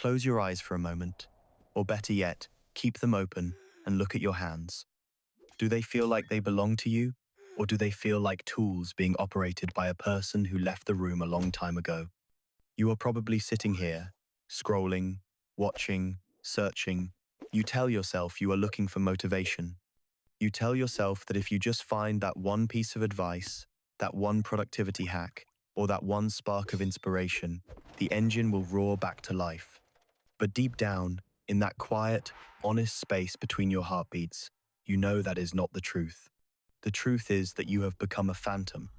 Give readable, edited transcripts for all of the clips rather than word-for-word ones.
close your eyes for a moment, or better yet, keep them open and look at your hands. Do they feel like they belong to you, or do they feel like tools being operated by a person who left the room a long time ago? You are probably sitting here, scrolling, watching, searching. You tell yourself you are looking for motivation. You tell yourself that if you just find that one piece of advice, that one productivity hack, or that one spark of inspiration, the engine will roar back to life. But deep down, in that quiet, honest space between your heartbeats, you know that is not the truth. The truth is that you have become a phantom.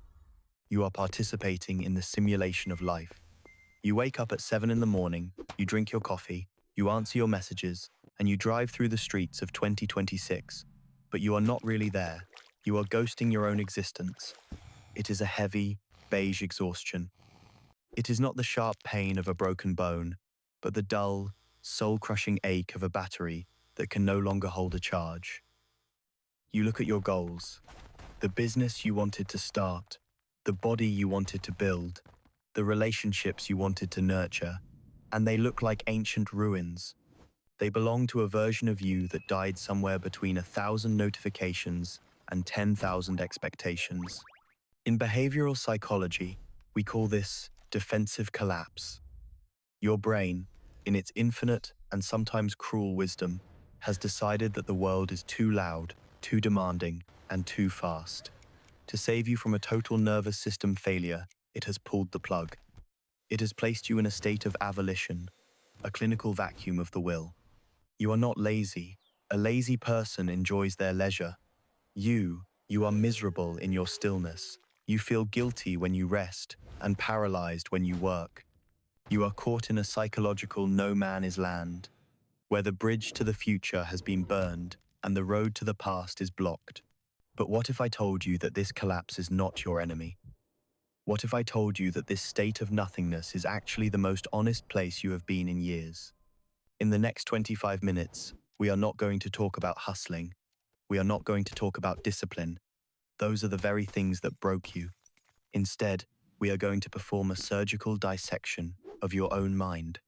You are participating in the simulation of life. You wake up at 7 in the morning, you drink your coffee, you answer your messages, and you drive through the streets of 2026. But you are not really there. You are ghosting your own existence. It is a heavy, beige exhaustion. It is not the sharp pain of a broken bone, but the dull, soul-crushing ache of a battery that can no longer hold a charge. You look at your goals, the business you wanted to start, the body you wanted to build, the relationships you wanted to nurture, and they look like ancient ruins. They belong to a version of you that died somewhere between 1,000 notifications and 10,000 expectations. In behavioral psychology, we call this defensive collapse. Your brain, in its infinite and sometimes cruel wisdom, has decided that the world is too loud, too demanding, and too fast. To save you from a total nervous system failure, it has pulled the plug. It has placed you in a state of avolition, a clinical vacuum of the will. You are not lazy. A lazy person enjoys their leisure. You are miserable in your stillness. You feel guilty when you rest and paralyzed when you work. You are caught in a psychological no man is land, where the bridge to the future has been burned and the road to the past is blocked. But what if I told you that this collapse is not your enemy? What if I told you that this state of nothingness is actually the most honest place you have been in years? In the next 25 minutes, we are not going to talk about hustling. We are not going to talk about discipline. Those are the very things that broke you. Instead, we are going to perform a surgical dissection of your own mind.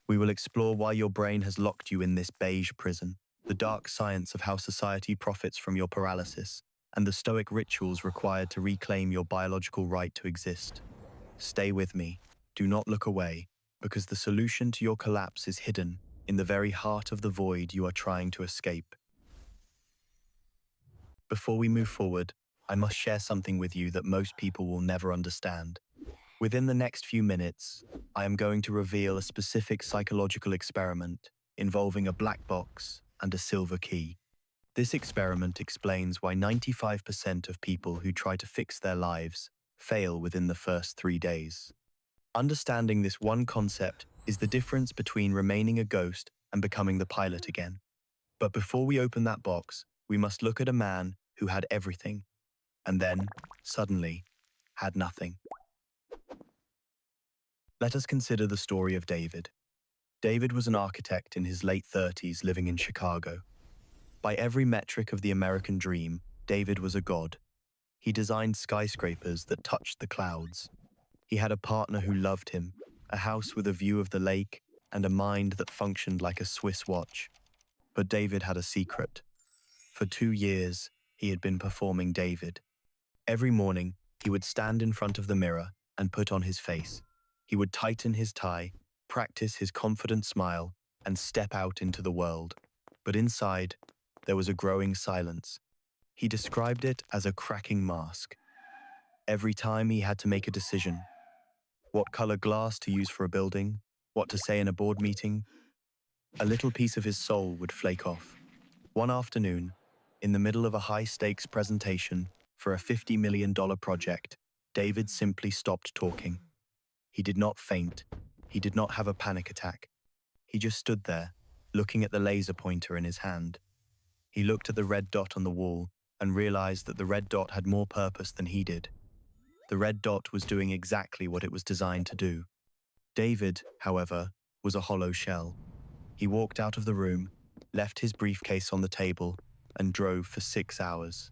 We will explore why your brain has locked you in this beige prison, the dark science of how society profits from your paralysis, and the Stoic rituals required to reclaim your biological right to exist. Stay with me. Do not look away, because the solution to your collapse is hidden in the very heart of the void you are trying to escape. Before we move forward, I must share something with you that most people will never understand. Within the next few minutes, I am going to reveal a specific psychological experiment involving a black box and a silver key. This experiment explains why 95% of people who try to fix their lives fail within the first 3 days. Understanding this one concept is the difference between remaining a ghost and becoming the pilot again. But before we open that box, we must look at a man who had everything, and then, suddenly, had nothing. Let us consider the story of David. David was an architect in his late 30s living in Chicago. By every metric of the American dream, David was a god. He designed skyscrapers that touched the clouds. He had a partner who loved him, a house with a view of the lake, and a mind that functioned like a Swiss watch. But David had a secret. For 2 years, he had been performing David. Every morning, he would stand in front of the mirror and put on his face. He would tighten his tie, practice his confident smile, and step out into the world. But inside, there was a growing silence. He described it as a cracking mask. Every time he had to make a decision, what color glass to use for a building, what to say in a board meeting, a little piece of his soul would flake off. One afternoon, in the middle of a high-stakes presentation for a $50 million project, David simply stopped talking. He did not faint. He did not have a panic attack. He just stood there, looking at the laser pointer in his hand. He looked at the red dot on the wall and realized that the red dot had more purpose than he did. The red dot was doing exactly what it was designed to do. David, however, was a hollow shell. He walked out of the room, left his briefcase on the table, and drove for 6 hours.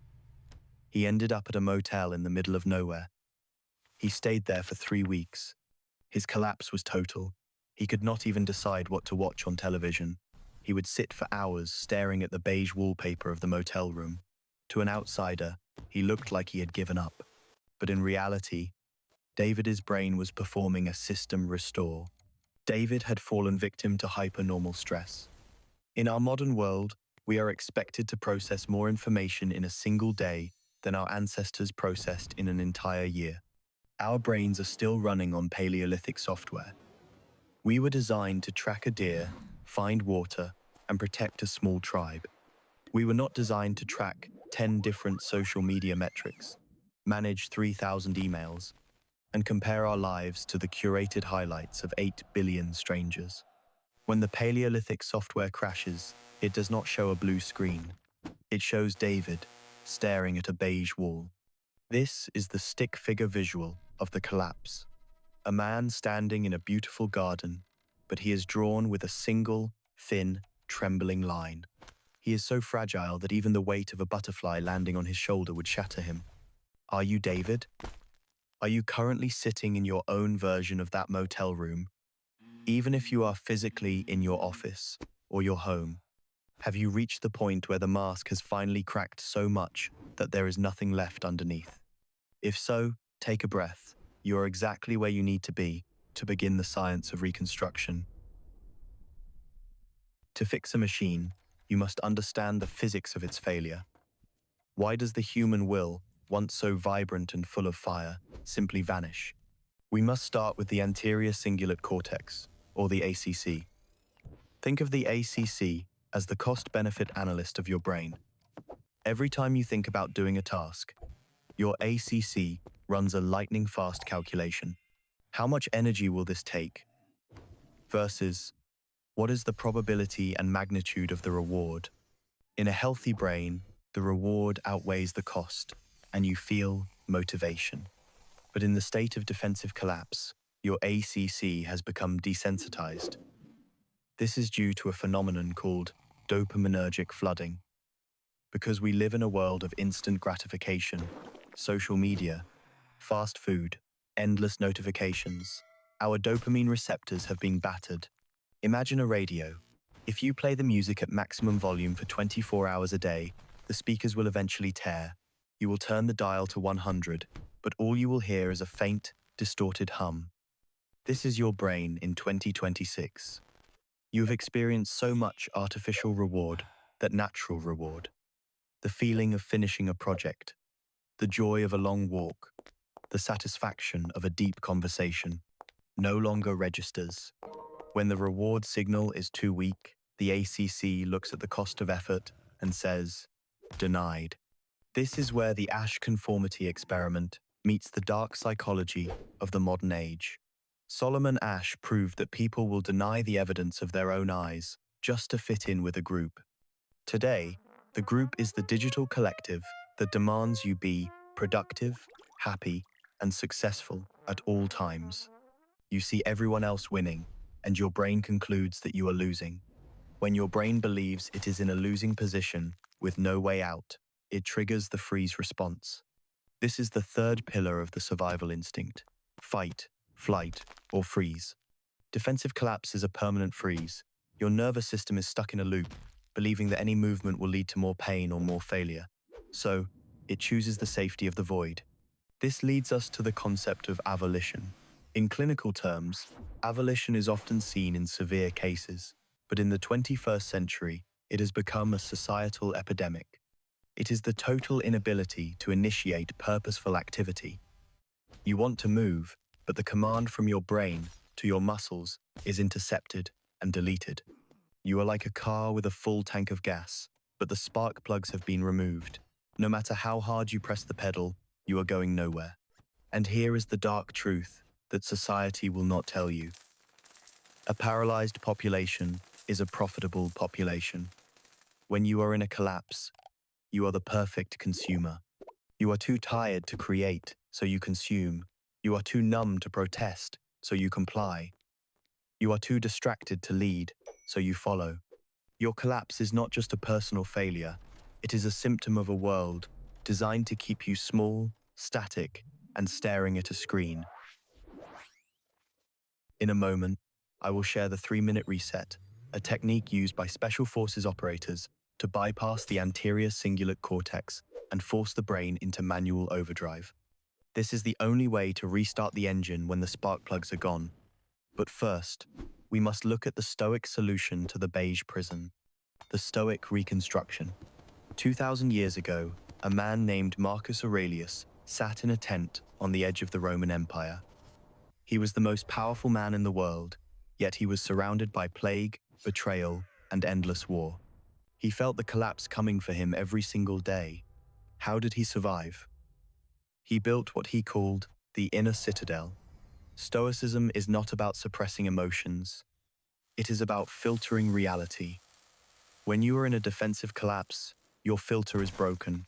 He ended up at a motel in the middle of nowhere. He stayed there for 3 weeks. His collapse was total. He could not even decide what to watch on television. He would sit for hours staring at the beige wallpaper of the motel room. To an outsider, he looked like he had given up. But in reality, David's brain was performing a system restore. David had fallen victim to hypernormal stress. In our modern world, we are expected to process more information in a single day than our ancestors processed in an entire year. Our brains are still running on Paleolithic software. We were designed to track a deer, find water, and protect a small tribe. We were not designed to track 10 different social media metrics, manage 3,000 emails, and compare our lives to the curated highlights of 8 billion strangers. When the Paleolithic software crashes, it does not show a blue screen. It shows David staring at a beige wall. This is the stick figure visual of the collapse. A man standing in a beautiful garden, but he is drawn with a single, thin, trembling line. He is so fragile that even the weight of a butterfly landing on his shoulder would shatter him. Are you David? Are you currently sitting in your own version of that motel room? Even if you are physically in your office or your home, have you reached the point where the mask has finally cracked so much that there is nothing left underneath? If so, take a breath. You are exactly where you need to be to begin the science of reconstruction. To fix a machine, you must understand the physics of its failure. Why does the human will, once so vibrant and full of fire, simply vanish? We must start with the anterior cingulate cortex, or the ACC. Think of the ACC as the cost-benefit analyst of your brain. Every time you think about doing a task, your ACC runs a lightning-fast calculation. How much energy will this take? Versus, what is the probability and magnitude of the reward? In a healthy brain, the reward outweighs the cost, and you feel motivation. But in the state of defensive collapse, your ACC has become desensitized. This is due to a phenomenon called dopaminergic flooding. Because we live in a world of instant gratification, social media, fast food, endless notifications, our dopamine receptors have been battered. Imagine a radio. If you play the music at maximum volume for 24 hours a day, the speakers will eventually tear. You will turn the dial to 100, but all you will hear is a faint, distorted hum. This is your brain in 2026. You have experienced so much artificial reward that natural reward. The feeling of finishing a project, the joy of a long walk, the satisfaction of a deep conversation, no longer registers. When the reward signal is too weak, the ACC looks at the cost of effort and says, denied. This is where the Ash conformity experiment meets the dark psychology of the modern age. Solomon Ash proved that people will deny the evidence of their own eyes just to fit in with a group. Today, the group is the digital collective that demands you be productive, happy, and successful at all times. You see everyone else winning, and your brain concludes that you are losing. When your brain believes it is in a losing position with no way out, it triggers the freeze response. This is the third pillar of the survival instinct: fight, flight, or freeze. Defensive collapse is a permanent freeze. Your nervous system is stuck in a loop, believing that any movement will lead to more pain or more failure. So, it chooses the safety of the void. This leads us to the concept of avolition. In clinical terms, avolition is often seen in severe cases, but in the 21st century, it has become a societal epidemic. It is the total inability to initiate purposeful activity. You want to move, but the command from your brain to your muscles is intercepted and deleted. You are like a car with a full tank of gas, but the spark plugs have been removed. No matter how hard you press the pedal, you are going nowhere. And here is the dark truth that society will not tell you. A paralyzed population is a profitable population. When you are in a collapse, you are the perfect consumer. You are too tired to create, so you consume. You are too numb to protest, so you comply. You are too distracted to lead, so you follow. Your collapse is not just a personal failure. It is a symptom of a world designed to keep you small, static, and staring at a screen. In a moment, I will share the 3-minute reset, a technique used by special forces operators to bypass the anterior cingulate cortex and force the brain into manual overdrive. This is the only way to restart the engine when the spark plugs are gone. But first, we must look at the Stoic solution to the beige prison, the Stoic Reconstruction. 2,000 years ago, a man named Marcus Aurelius sat in a tent on the edge of the Roman Empire. He was the most powerful man in the world, yet he was surrounded by plague, betrayal, and endless war. He felt the collapse coming for him every single day. How did he survive? He built what he called the inner citadel. Stoicism is not about suppressing emotions. It is about filtering reality. When you are in a defensive collapse, your filter is broken.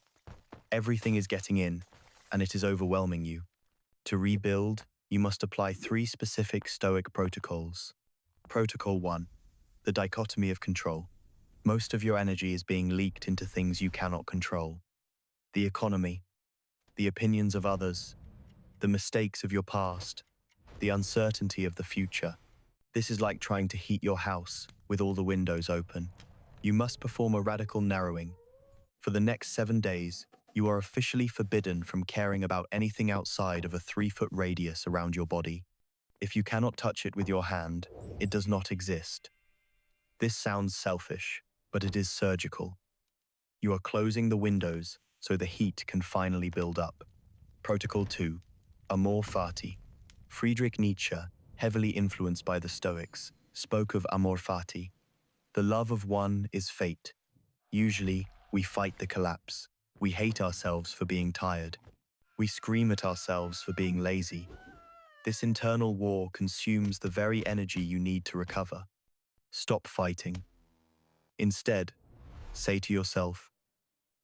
Everything is getting in, and it is overwhelming you. To rebuild, you must apply 3 specific Stoic protocols. Protocol 1, the dichotomy of control. Most of your energy is being leaked into things you cannot control. The economy, the opinions of others, the mistakes of your past, the uncertainty of the future. This is like trying to heat your house with all the windows open. You must perform a radical narrowing. For the next 7 days, you are officially forbidden from caring about anything outside of a 3-foot radius around your body. If you cannot touch it with your hand, it does not exist. This sounds selfish, but it is surgical. You are closing the windows so the heat can finally build up. Protocol 2, amor fati. Friedrich Nietzsche, heavily influenced by the Stoics, spoke of amor fati. The love of one is fate. Usually, we fight the collapse. We hate ourselves for being tired. We scream at ourselves for being lazy. This internal war consumes the very energy you need to recover. Stop fighting. Instead, say to yourself,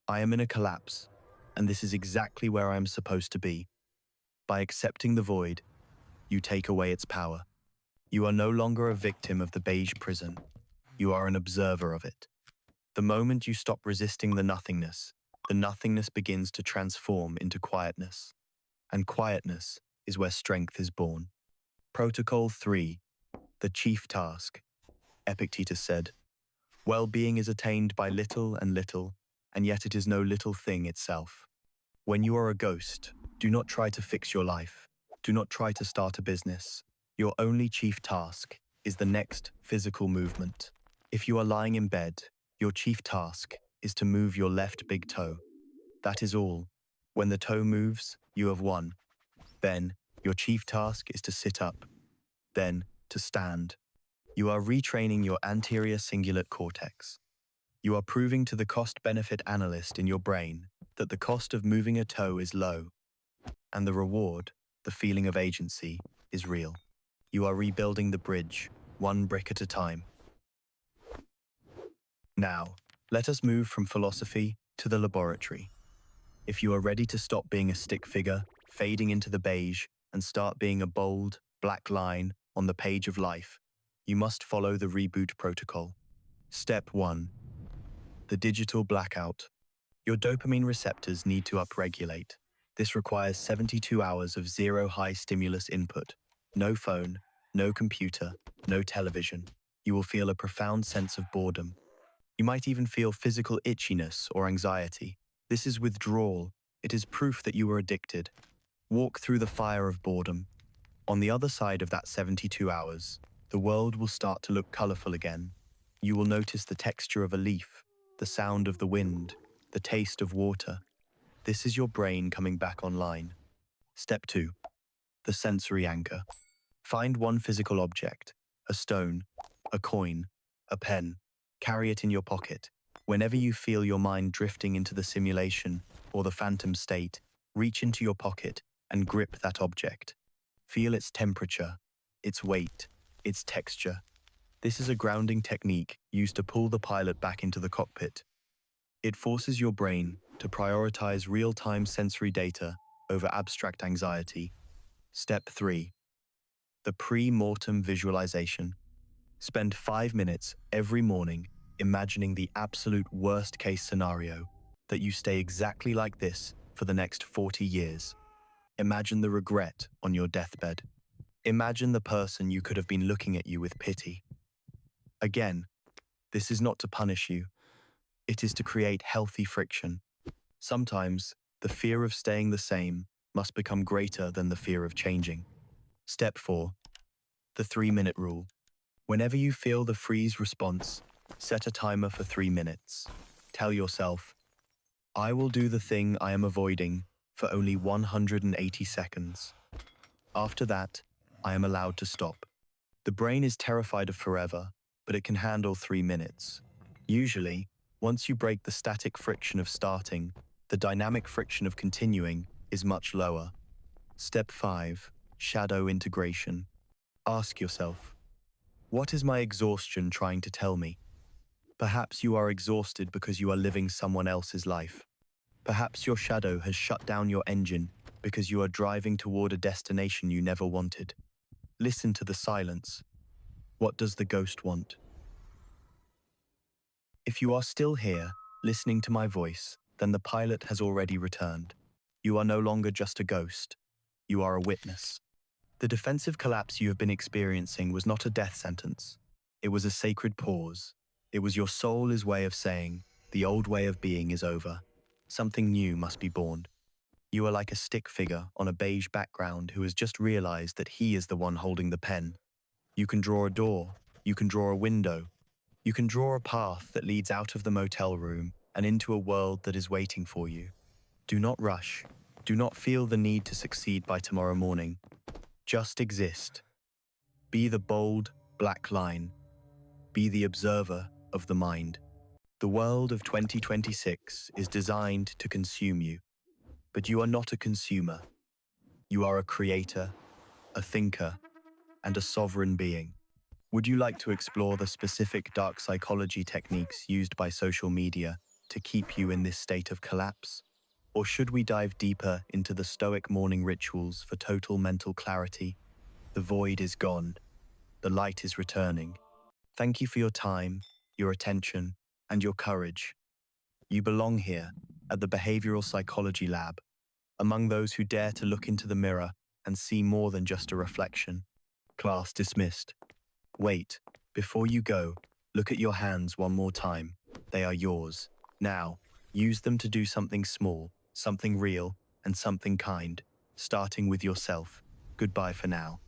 I am in a collapse, and this is exactly where I am supposed to be. By accepting the void, you take away its power. You are no longer a victim of the beige prison. You are an observer of it. The moment you stop resisting the nothingness begins to transform into quietness. And quietness is where strength is born. Protocol 3, the chief task. Epictetus said, well-being is attained by little and little, and yet it is no little thing itself. When you are a ghost, do not try to fix your life. Do not try to start a business. Your only chief task is the next physical movement. If you are lying in bed, your chief task is to move your left big toe. That is all. When the toe moves, you have won. Then, your chief task is to sit up. Then, to stand. You are retraining your anterior cingulate cortex. You are proving to the cost-benefit analyst in your brain that the cost of moving a toe is low, and the reward, the feeling of agency, is real. You are rebuilding the bridge, one brick at a time. Now, let us move from philosophy to the laboratory. If you are ready to stop being a stick figure, fading into the beige, and start being a bold, black line on the page of life, you must follow the Reboot protocol. Step 1. The digital blackout. Your dopamine receptors need to upregulate. This requires 72 hours of zero high-stimulus input. No phone, no computer, no television. You will feel a profound sense of boredom. You might even feel physical itchiness or anxiety. This is withdrawal. It is proof that you are addicted. Walk through the fire of boredom. On the other side of that 72 hours, the world will start to look colorful again. You will notice the texture of a leaf, the sound of the wind, the taste of water. This is your brain coming back online. Step 2. The sensory anchor. Find one physical object, a stone, a coin, a pen. Carry it in your pocket. Whenever you feel your mind drifting into the simulation or the phantom state, reach into your pocket and grip that object. Feel its temperature, its weight, its texture. This is a grounding technique used to pull the pilot back into the cockpit. It forces your brain to prioritize real-time sensory data over abstract anxiety. Step 3. The pre-mortem visualization. Spend 5 minutes every morning imagining the absolute worst-case scenario, that you stay exactly like this for the next 40 years. Imagine the regret on your deathbed. Imagine the person you could have been looking at you with pity. Again, this is not to punish you. It is to create healthy friction. Sometimes, the fear of staying the same must become greater than the fear of changing. Step 4. The 3-minute rule. Whenever you feel the freeze response, set a timer for 3 minutes. Tell yourself, I will do the thing I am avoiding for only 180 seconds. After that, I am allowed to stop. The brain is terrified of forever, but it can handle 3 minutes. Usually, once you break the static friction of starting, the dynamic friction of continuing is much lower. Step 5. Shadow integration. Ask yourself, what is my exhaustion trying to tell me? Perhaps you are exhausted because you are living someone else's life. Perhaps your shadow has shut down your engine because you are driving toward a destination you never wanted. Listen to the silence. What does the ghost want? If you are still here, listening to my voice, then the pilot has already returned. You are no longer just a ghost. You are a witness. The defensive collapse you have been experiencing was not a death sentence. It was a sacred pause. It was your soul's way of saying, the old way of being is over. Something new must be born. You are like a stick figure on a beige background who has just realized that he is the one holding the pen. You can draw a door. You can draw a window. You can draw a path that leads out of the motel room and into a world that is waiting for you. Do not rush. Do not feel the need to succeed by tomorrow morning. Just exist. Be the bold, black line. Be the observer of the mind. The world of 2026 is designed to consume you, but you are not a consumer. You are a creator, a thinker, and a sovereign being. Would you like to explore the specific dark psychology techniques used by social media to keep you in this state of collapse? Or should we dive deeper into the Stoic morning rituals for total mental clarity? The void is gone. The light is returning. Thank you for your time, your attention, and your courage. You belong here, at the Behavioral Psychology Lab, among those who dare to look into the mirror and see more than just a reflection. Class dismissed. Wait, before you go, look at your hands one more time. They are yours. Now, use them to do something small, something real, and something kind, starting with yourself. Goodbye for now.